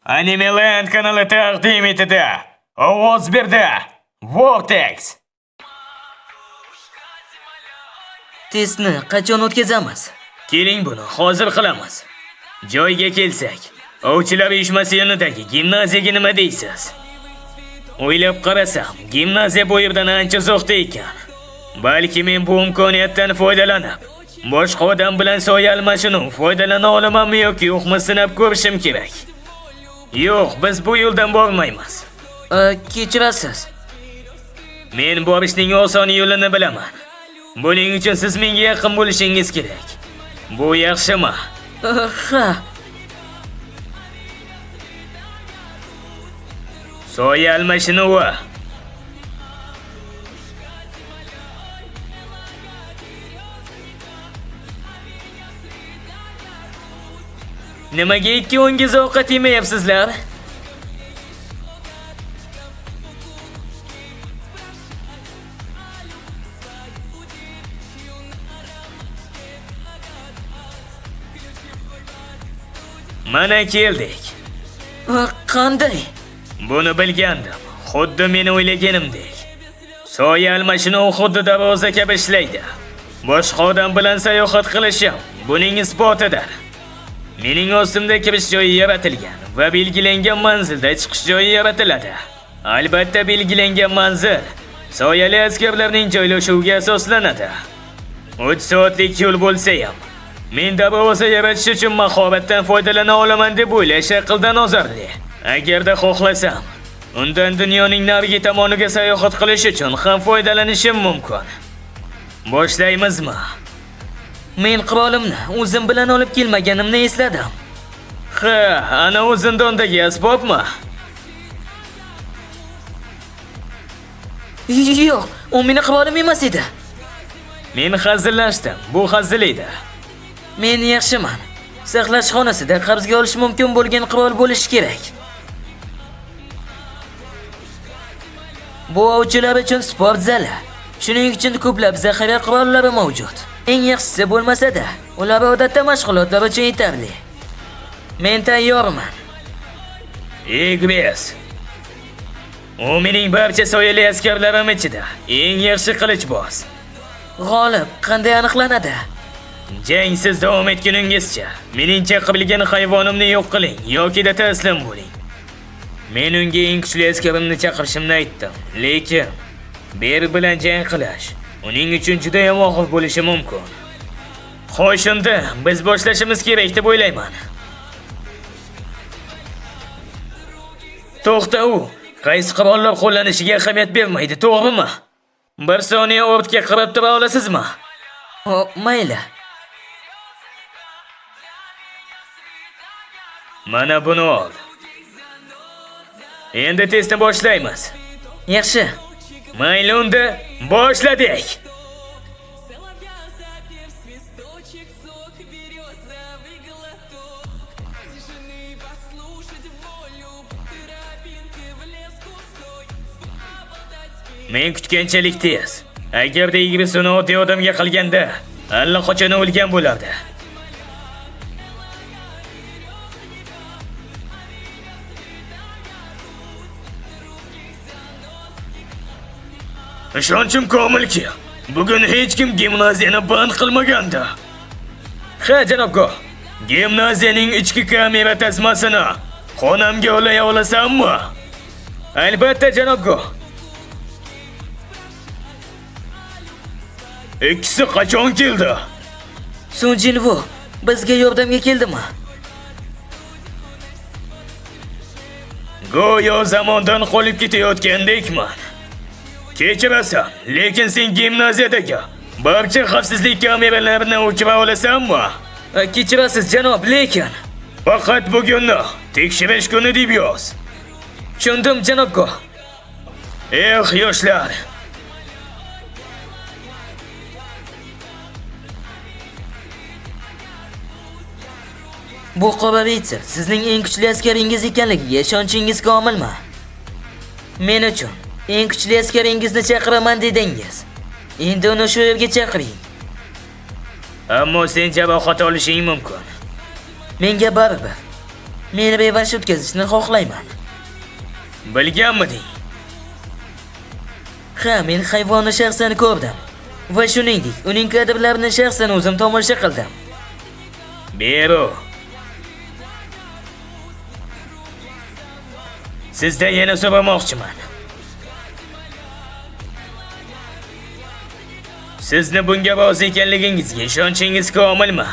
Animeland kanali taqdim etadi. Ovoz berdi. Vortex. Testni qachon o'tkazamiz? Keling buni hozir qilamiz. Joyga kelsak, ovchilar uyushmasi yonidagi gimnaziyaga nima deysiz? O'ylab qarasam, gimnaziya bu yerdan ancha uzoqda ekan. Balki men bu imkoniyatdan foydalanib, boshqa odam bilan soya almashinuv foydalana olamanmi yoki yo'qmi sinab ko'rishim kerak. Yo'q, biz bu yo'ldan bormaymiz. Kechirasiz. Men borishning oson yo'lini bilaman. Buning uchun siz menga yaqin bo'lishingiz kerak. Bu yaxshimi? Ha. Soya almashinuvi. Nimaga ikkovingiz ovqat yemayapsizlar? Mana keldik. Qanday? Buni bilgandim. Xuddi meni o'ylaganimdek. Soya almashinuv xuddi darvoza kabi ishlaydi. Boshqa odam bilan sayohat qilishim buning isbotidir. Mening ostimda kirish joyi yaratilgan va belgilangan manzilda chiqish joyi yaratiladi. Albatta belgilangan manzil soyali askarlarning joylashuviga asoslanadi. 3 soatlik yo'l bo'lsa ham, men darvoza yaratish uchun mahoratdan foydalana olaman deb o'ylash aqldan ozarli. Agarda xohlasam, undan dunyoning narigi tomoniga sayohat qilish uchun ham foydalanishim mumkin. Boshlaymizmi? Men qirolimni o'zim bilan olib kelmaganimni esladim. Ha, ana u zindondagi asbobmi? Yo'q, u meni qirolim emas edi. Men hazillashdim. Bu hazil edi. Men yaxshiman. Saqlash xonasida qarzga olish mumkin bo'lgan qirol bo'lishi kerak. Bu ovchilar uchun sport zali. Shuning uchun ko'plab zaxira qirollari mavjud. Eng yaxshisi bo'lmasa-da, ular odatda mashg'ulotlar uchun yetarli. Men tayyorman. Igres. U mening barcha soyali askarlarim ichida eng yaxshi qilichboz. G'olib qanday aniqlanadi? Jangsiz davom etguningizcha mening chaqirgan hayvonimni yo'q qiling yoki-da taslim bo'ling. Men unga eng kuchli askarimni chaqirishimni aytdim, lekin ber bilan jang qilish uning uchun juda ham og'ir bo'lishi mumkin. Xo'sh, unda biz boshlashimiz kerak deb o'ylayman. To'xta, u qaysi qirollar qo'llanishiga ahamiyat bermaydi, to'g'rimi? Bir soniya ortga qarab tura olasizmi? Mayli. Mana buni ol. Endi testni boshlaymiz. Yaxshi. Mayli, unda boshladik. Men kutganchalik tez. Agarda Igris uni oddiy odamga qilganda, allaqachon o'lgan bo'lardi. Ishonchim komilki, bugun hech kim gimnaziyani band qilmagandi. Ha, janobgo. Gimnaziyaning ichki kamera tasmasini xonamga olay olasammi? Albatta, janobgo. Ikkisi qachon keldi? Sun Jinvu bizga yordamga keldimi? Go'yo zamondan qolib ketayotgandekman. Kechirasan, lekin sen gimnaziyadagi barcha xavfsizlik kameralarini o'chira olasanmi? Kechirasiz janob, lekin faqat bugunni tekshirish kuni deb yoz. tushundim janobgo. Yoshlar. Bu qora ritsar sizning eng kuchli askaringiz ekanligiga ishonchingiz komilmi? Men uchun eng kuchli askaringizni chaqiraman dedingiz. Endi uni shu yerga chaqiring. Ammo sen jarohat olishing mumkin. Menga baribir. meni bevasi o'tkazishni xohlayman. Bilganmiding? Ha, men hayvonni shaxsan ko'rdim. Va shuningdek, uning kadrlarini shaxsan o'zim tomosha qildim. Bero. Sizdan yana so'ramoqchiman. Sizni bunga rozi ekanligingizga ishonchingiz komilmi?